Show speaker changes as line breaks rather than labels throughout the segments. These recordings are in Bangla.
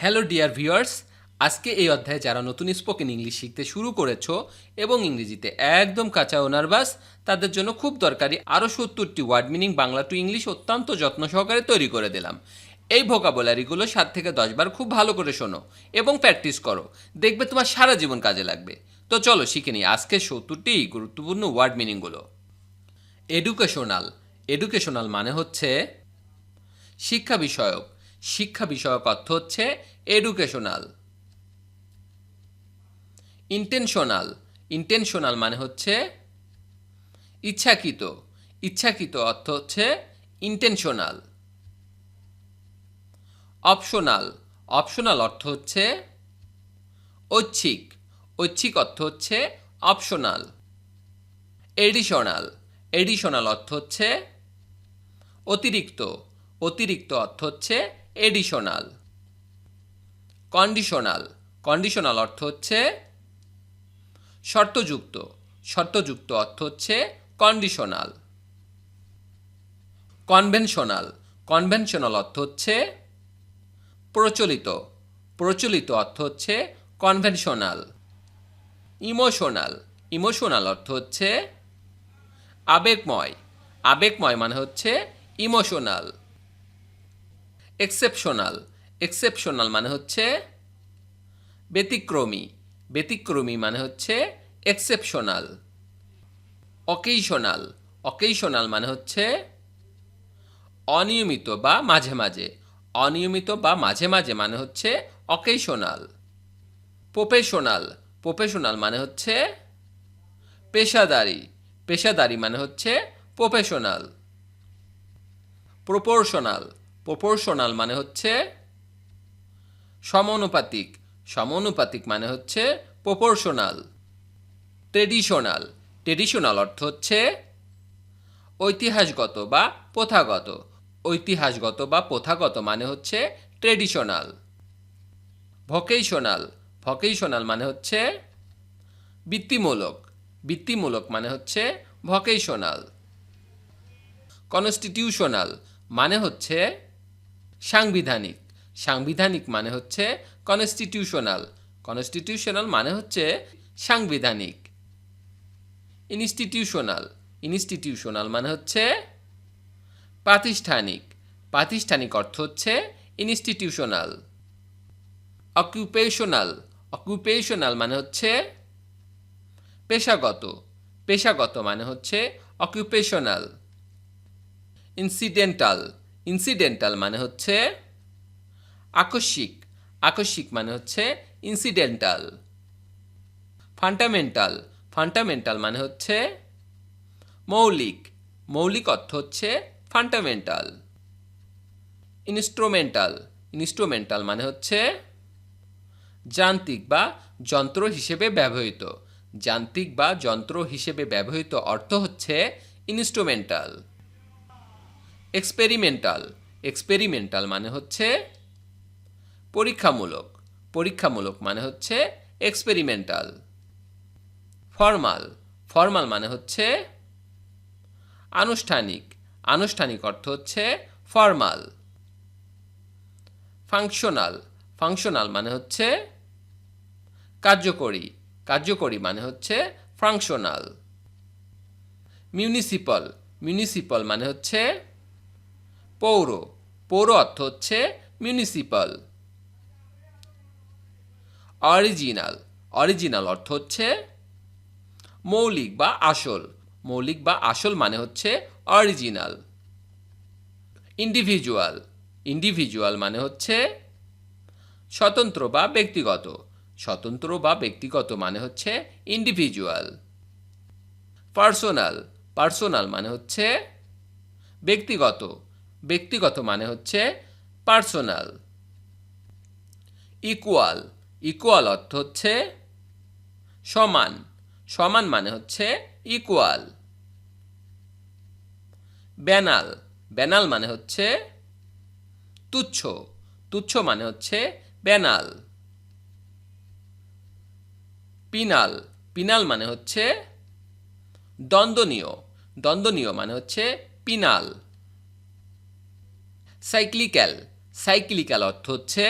হ্যালো ডিয়ার ভিউয়ার্স, আজকে এই অধ্যায়ে যারা নতুন স্পোকেন ইংলিশ শিখতে শুরু করেছো এবং ইংরেজিতে একদম কাঁচা ও নার্ভাস, তাদের জন্য খুব দরকারি আরও ৭০টি word meaning Bangla to English অত্যন্ত যত্ন সহকারে তৈরি করে দিলাম। এই ভোকাবুলারিগুলো ৭ থেকে ১০ বার খুব ভালো করে শোনো এবং প্র্যাকটিস করো, দেখবে তোমার সারা জীবন কাজে লাগবে। তো চলো শিখে নিই আজকের ৭০টি গুরুত্বপূর্ণ ওয়ার্ড মিনিংগুলো। এডুকেশনাল। এডুকেশনাল মানে হচ্ছে শিক্ষা বিষয়ক। শিক্ষা বিষয়ক অর্থ হচ্ছে এডুকেশনাল। ইন্টেনশনাল। ইন্টেনশনাল মানে হচ্ছে ইচ্ছাকৃত। ইচ্ছাকৃত অর্থ হচ্ছে ইন্টেনশনাল। অপশনাল। অপশনাল অর্থ হচ্ছে ঐচ্ছিক। ঐচ্ছিক অর্থ হচ্ছে অপশনাল। এডিশনাল। এডিশনাল অর্থ হচ্ছে অতিরিক্ত। অতিরিক্ত অর্থ হচ্ছে এডিশনাল। কন্ডিশনাল। কন্ডিশনাল অর্থ হচ্ছে শর্তযুক্ত। শর্তযুক্ত অর্থ হচ্ছে কন্ডিশনাল। কনভেনশনাল। কনভেনশনাল অর্থ হচ্ছে প্রচলিত। প্রচলিত অর্থ হচ্ছে কনভেনশনাল। ইমোশনাল। ইমোশনাল অর্থ হচ্ছে আবেগময়। আবেগময় মানে হচ্ছে ইমোশনাল। এক্সেপশনাল। এক্সেপশনাল মানে হচ্ছে ব্যতিক্রমী। ব্যতিক্রমী মানে হচ্ছে এক্সেপশনাল। অকেশনাল। অকেশনাল মানে হচ্ছে অনিয়মিত বা মাঝে মাঝে। অনিয়মিত বা মাঝে মাঝে মানে হচ্ছে অকেশনাল। প্রফেশনাল। প্রফেশনাল মানে হচ্ছে পেশাদারি। পেশাদারি মানে হচ্ছে প্রফেশনাল। প্রপোর্শনাল। প্রপোর্শনাল মানে হচ্ছে সমানুপাতিক। সমানুপাতিক মানে হচ্ছে প্রপোর্শনাল। ট্রেডিশনাল। ট্রেডিশনাল অর্থ হচ্ছে ঐতিহাসগত বা প্রথাগত। ঐতিহাসগত বা প্রথাগত মানে হচ্ছে ট্রেডিশনাল। ভোকেশনাল। ভোকেশনাল মানে হচ্ছে বৃত্তিমূলক। বৃত্তিমূলক মানে হচ্ছে ভোকেশনাল। কনস্টিটিউশনাল মানে হচ্ছে সাংবিধানিক। সাংবিধানিক মানে হচ্ছে কনস্টিটিউশনাল। কনস্টিটিউশনাল মানে হচ্ছে সাংবিধানিক। ইনস্টিটিউশনাল। ইনস্টিটিউশনাল মানে হচ্ছে প্রাতিষ্ঠানিক। প্রাতিষ্ঠানিক অর্থ হচ্ছে ইনস্টিটিউশনাল। অকুপেশনাল। অকুপেশনাল মানে হচ্ছে পেশাগত। পেশাগত মানে হচ্ছে অকুপেশনাল। ইনসিডেন্টাল। ইনসিডেন্টাল মানে হচ্ছে আকস্মিক। আকস্মিক মানে হচ্ছে ইনসিডেন্টাল। ফান্ডামেন্টাল। ফান্ডামেন্টাল মানে হচ্ছে মৌলিক। মৌলিক অর্থ হচ্ছে ফান্ডামেন্টাল। ইনস্ট্রুমেন্টাল। ইনস্ট্রুমেন্টাল মানে হচ্ছে যান্ত্রিক বা যন্ত্র হিসেবে ব্যবহৃত। যান্ত্রিক বা যন্ত্র হিসেবে ব্যবহৃত অর্থ হচ্ছে ইনস্ট্রুমেন্টাল। এক্সপেরিমেন্টাল। এক্সপেরিমেন্টাল মানে হচ্ছে পরীক্ষামূলক। পরীক্ষামূলক মানে হচ্ছে এক্সপেরিমেন্টাল। ফর্মাল। ফর্মাল মানে হচ্ছে আনুষ্ঠানিক। আনুষ্ঠানিক অর্থ হচ্ছে ফর্মাল। ফাংশনাল। ফাংশনাল মানে হচ্ছে কার্যকরী। কার্যকরী মানে হচ্ছে ফাংশনাল। মিউনিসিপাল। মিউনিসিপাল মানে হচ্ছে পৌর। পৌর অর্থ হচ্ছে মিউনিসিপাল। অরিজিনাল। অরিজিনাল অর্থ হচ্ছে মৌলিক বা আসল। মৌলিক বা আসল মানে হচ্ছে অরিজিনাল। ইন্ডিভিজুয়াল। ইন্ডিভিজুয়াল মানে হচ্ছে স্বতন্ত্র বা ব্যক্তিগত। স্বতন্ত্র বা ব্যক্তিগত মানে হচ্ছে ইন্ডিভিজুয়াল। পার্সোনাল। পার্সোনাল মানে হচ্ছে ব্যক্তিগত। ব্যক্তিগত মানে হচ্ছে পার্সোনাল। ইকুয়াল। ইকুয়াল অর্থ হচ্ছে সমান। সমান মানে হচ্ছে ইকুয়াল। ব্যানাল। ব্যানাল মানে হচ্ছে তুচ্ছ। তুচ্ছ মানে হচ্ছে ব্যানাল। পিনাল। পিনাল মানে হচ্ছে দণ্ডনীয়। দণ্ডনীয় মানে হচ্ছে পিনাল। সাইক্লিক্যাল। সাইক্লিক্যাল অর্থ হচ্ছে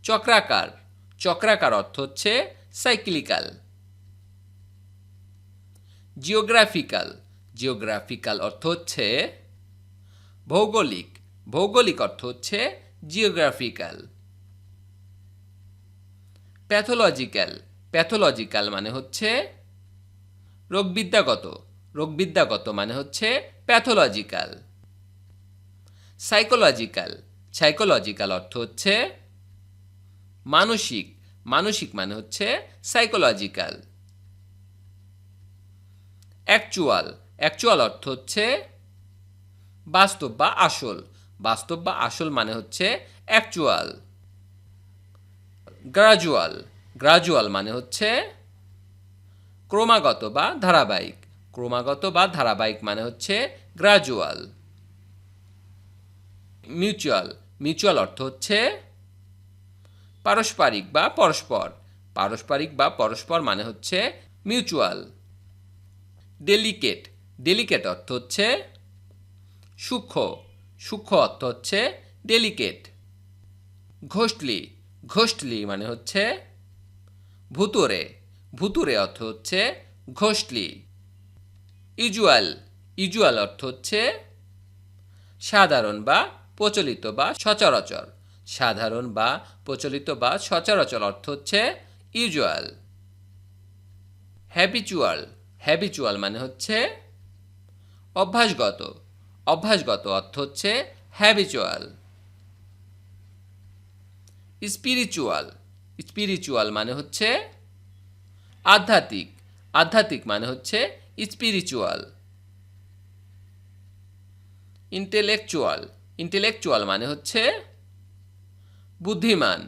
চক্রাকার, চক্রাকার অর্থ হচ্ছে সাইক্লিক্যাল। জিওগ্রাফিক্যাল, জিওগ্রাফিক্যাল অর্থ হচ্ছে ভৌগোলিক, ভৌগোলিক অর্থ হচ্ছে জিওগ্রাফিক্যাল। প্যাথোলজিক্যাল, প্যাথোলজিক্যাল মানে হচ্ছে রোগবিদ্যাগত, রোগবিদ্যাগত মানে হচ্ছে প্যাথোলজিক্যাল। সাইকোলজিক্যাল, সাইকোলজিক্যাল অর্থ হচ্ছে মানসিক, মানসিক মানে হচ্ছে সাইকোলজিক্যাল। অ্যাকচুয়াল, অ্যাকচুয়াল অর্থ হচ্ছে বাস্তব বা আসল, বাস্তব বা আসল মানে হচ্ছে অ্যাকচুয়াল। গ্রাজুয়াল, গ্রাজুয়াল মানে হচ্ছে ক্রমাগত বা ধারাবাহিক, ক্রমাগত বা ধারাবাহিক মানে হচ্ছে গ্রাজুয়াল। মিউচুয়াল, মিউচুয়াল অর্থ হচ্ছে পারস্পরিক বা পরস্পর, পারস্পরিক বা পরস্পর মানে হচ্ছে মিউচুয়াল। ডেলিকেট, ডেলিকেট অর্থ হচ্ছে সূক্ষ্ম, সূক্ষ্ম অর্থ হচ্ছে ডেলিকেট। ঘোষ্টলি, ঘোষ্টলি মানে হচ্ছে ভুতুরে, ভুতুরে অর্থ হচ্ছে ঘোষ্টলি। ইউজুয়াল, ইউজুয়াল অর্থ হচ্ছে সাধারণ বা প্রচলিত বা সচরাচর, সাধারণ বা প্রচলিত বা সচরাচর অর্থ হচ্ছে ইউজুয়াল। হ্যাবিচুয়াল, হ্যাবিচুয়াল মানে হচ্ছে অভ্যাসগত, অভ্যাসগত অর্থ হচ্ছে হ্যাবিচুয়াল। স্পিরিচুয়াল, স্পিরিচুয়াল মানে হচ্ছে আধ্যাত্মিক, আধ্যাত্মিক মানে হচ্ছে স্পিরিচুয়াল। ইন্টেলেকচুয়াল, ইন্টেলেকচুয়াল মানে হচ্ছে বুদ্ধিমান,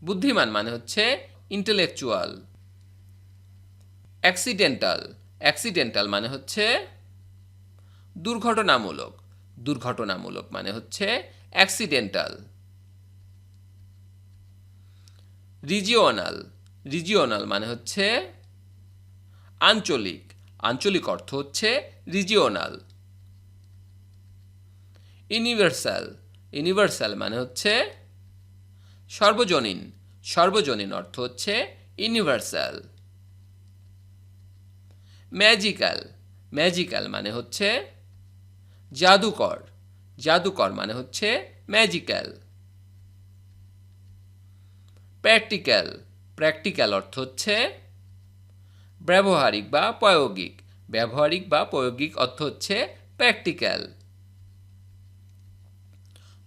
বুদ্ধিমান মানে হচ্ছে ইন্টেলেকচুয়াল। অ্যাক্সিডেন্টাল, অ্যাক্সিডেন্টাল মানে হচ্ছে দুর্ঘটনামূলক, দুর্ঘটনামূলক মানে হচ্ছে অ্যাক্সিডেন্টাল। রিজিওনাল, রিজিওনাল মানে হচ্ছে আঞ্চলিক, আঞ্চলিক অর্থ হচ্ছে রিজিওনাল। ইউনিভার্সাল, ইউনিভার্সাল মানে হচ্ছে সর্বজনীন, সর্বজনীন অর্থ হচ্ছে ইউনিভার্সাল। ম্যাজিক্যাল, ম্যাজিক্যাল মানে হচ্ছে জাদুকর, জাদুকর মানে হচ্ছে ম্যাজিক্যাল। প্র্যাকটিক্যাল, প্র্যাকটিক্যাল অর্থ হচ্ছে ব্যবহারিক বা প্রায়োগিক, ব্যবহারিক বা প্রায়োগিক অর্থ হচ্ছে প্র্যাকটিক্যাল।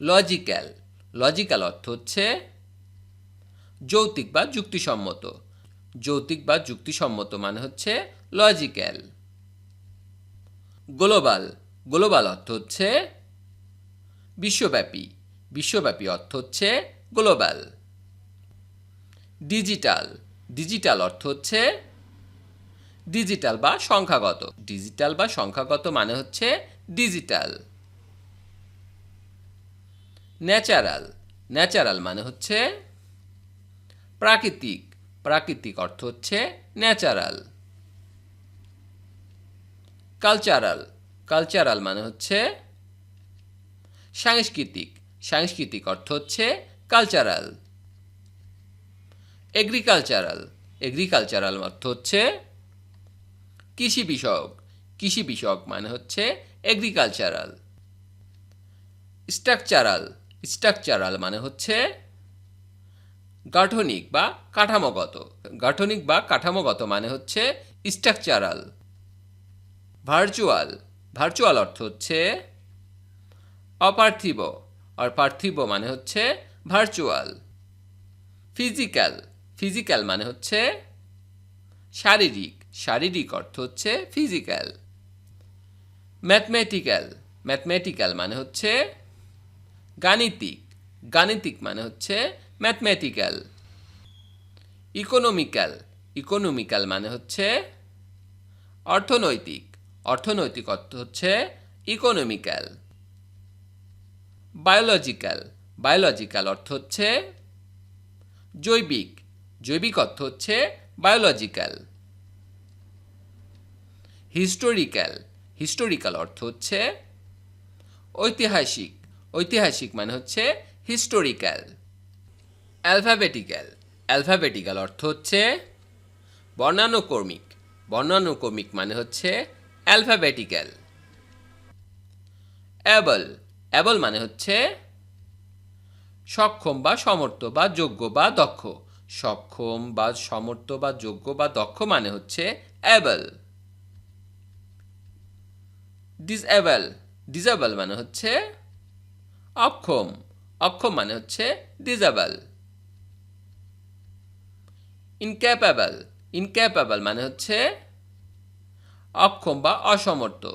লজিক্যাল, লজিক্যাল অর্থ হচ্ছে যৌক্তিক বা যুক্তিসম্মত, যৌক্তিক বা যুক্তিসম্মত মানে হচ্ছে লজিক্যাল। গ্লোবাল, গ্লোবাল অর্থ হচ্ছে বিশ্বব্যাপী, বিশ্বব্যাপী অর্থ হচ্ছে গ্লোবাল। ডিজিটাল, ডিজিটাল অর্থ হচ্ছে ডিজিটাল বা সংখ্যাগত, ডিজিটাল বা সংখ্যাগত মানে হচ্ছে ডিজিটাল। ন্যাচারাল, ন্যাচারাল মানে হচ্ছে প্রাকৃতিক, প্রাকৃতিক অর্থ হচ্ছে ন্যাচারাল। কালচারাল, কালচারাল মানে হচ্ছে সাংস্কৃতিক, সাংস্কৃতিক অর্থ হচ্ছে কালচারাল। এগ্রিকালচারাল, এগ্রিকালচারাল অর্থ হচ্ছে কৃষি বিষয়ক, কৃষি বিষয়ক মানে হচ্ছে এগ্রিকালচারাল। স্ট্রাকচারাল, স্ট্রাকচারাল মানে হচ্ছে গাঠনিক বা কাঠামোগত, গাঠনিক বা কাঠামোগত মানে হচ্ছে স্ট্রাকচারাল। ভার্চুয়াল, ভার্চুয়াল অর্থ হচ্ছে অপার্থিব, আর পার্থিব মানে হচ্ছে ভার্চুয়াল। ফিজিক্যাল, ফিজিক্যাল মানে হচ্ছে শারীরিক, শারীরিক অর্থ হচ্ছে ফিজিক্যাল। ম্যাথমেটিক্যাল, ম্যাথমেটিক্যাল মানে হচ্ছে গাণিতিক, গাণিতিক মানে হচ্ছে ম্যাথমেটিক্যাল। ইকোনমিক্যাল, ইকোনমিক্যাল মানে হচ্ছে অর্থনৈতিক, অর্থনৈতিক অর্থ হচ্ছে ইকোনমিক্যাল। বায়োলজিক্যাল, বায়োলজিক্যাল অর্থ হচ্ছে জৈবিক, জৈবিক অর্থ হচ্ছে বায়োলজিক্যাল। হিস্টোরিক্যাল, হিস্টোরিক্যাল অর্থ হচ্ছে ঐতিহাসিক, ঐতিহাসিক মানে হচ্ছে হিস্টোরিক্যাল। অ্যালফাবেটিক্যাল। অ্যালফাবেটিক্যাল অর্থ হচ্ছে বর্ণানুক্রমিক। বর্ণানুক্রমিক মানে হচ্ছে অ্যালফাবেটিক্যাল। অ্যাবল। অ্যাবল মানে হচ্ছে সক্ষম বা সমর্থ বা যোগ্য বা দক্ষ। সক্ষম বা সমর্থ বা যোগ্য বা দক্ষ মানে হচ্ছে অ্যাবল। ডিসএবল। ডিসএবল মানে হচ্ছে অক্ষম। অক্ষম মানে হচ্ছে ডিসএবল। ইনক্যাপেবল। ইনক্যাপেবল মানে হচ্ছে অক্ষম বা অসমর্থ।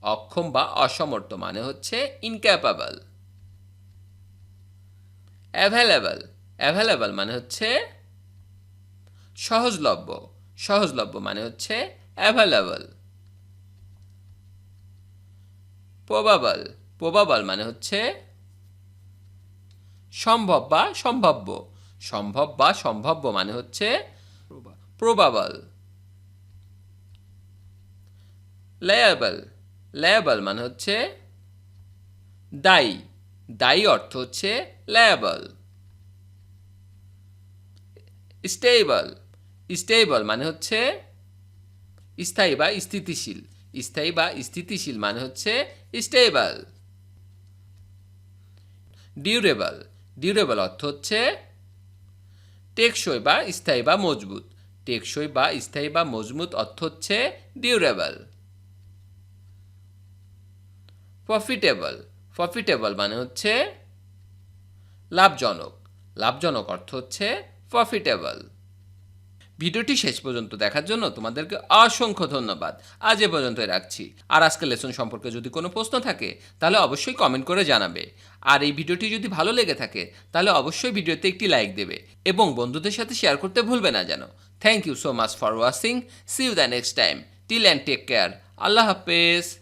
অক্ষম বা অসমর্থ মানে হচ্ছে ইনক্যাপেবল। অ্যাভেলেবল। অ্যাভেলেবল মানে হচ্ছে সহজলভ্য। সহজলভ্য মানে হচ্ছে অ্যাভেলেবল। প্রবাবল। প্রবাবল মানে হচ্ছে সম্ভব বা সম্ভাব্য। সম্ভব বা সম্ভাব্য মানে হচ্ছে প্রবাবল। লেয়াবল। লেয়াবল মানে হচ্ছে দায়ী। দায়ী অর্থ হচ্ছে লেয়াবল। স্টেবল। স্টেবল মানে হচ্ছে স্থায়ী বা স্থিতিশীল। স্থায়ী বা স্থিতিশীল মানে হচ্ছে স্টেবল। ডিউরেবল। ডিউরেবল অর্থ হচ্ছে টেকসই বা স্থায়ী বা মজবুত। টেকসই বা স্থায়ী বা মজবুত অর্থ হচ্ছে ডিউরেবল। প্রফিটেবল। প্রফিটেবল মানে হচ্ছে লাভজনক। লাভজনক অর্থ হচ্ছে প্রফিটেবল। ভিডিওটি শেষ পর্যন্ত দেখার জন্য তোমাদেরকে অসংখ্য ধন্যবাদ। আজ এ পর্যন্তই রাখছি। আর আজকের লেসন সম্পর্কে যদি কোনো প্রশ্ন থাকে তাহলে অবশ্যই কমেন্ট করে জানাবে। আর এই ভিডিওটি যদি ভালো লেগে থাকে তাহলে অবশ্যই ভিডিওতে একটি লাইক দেবে এবং বন্ধুদের সাথে শেয়ার করতে ভুলবে না যেন। Thank you so much for watching. See you the next time. Till and take care. আল্লাহ হাফেজ।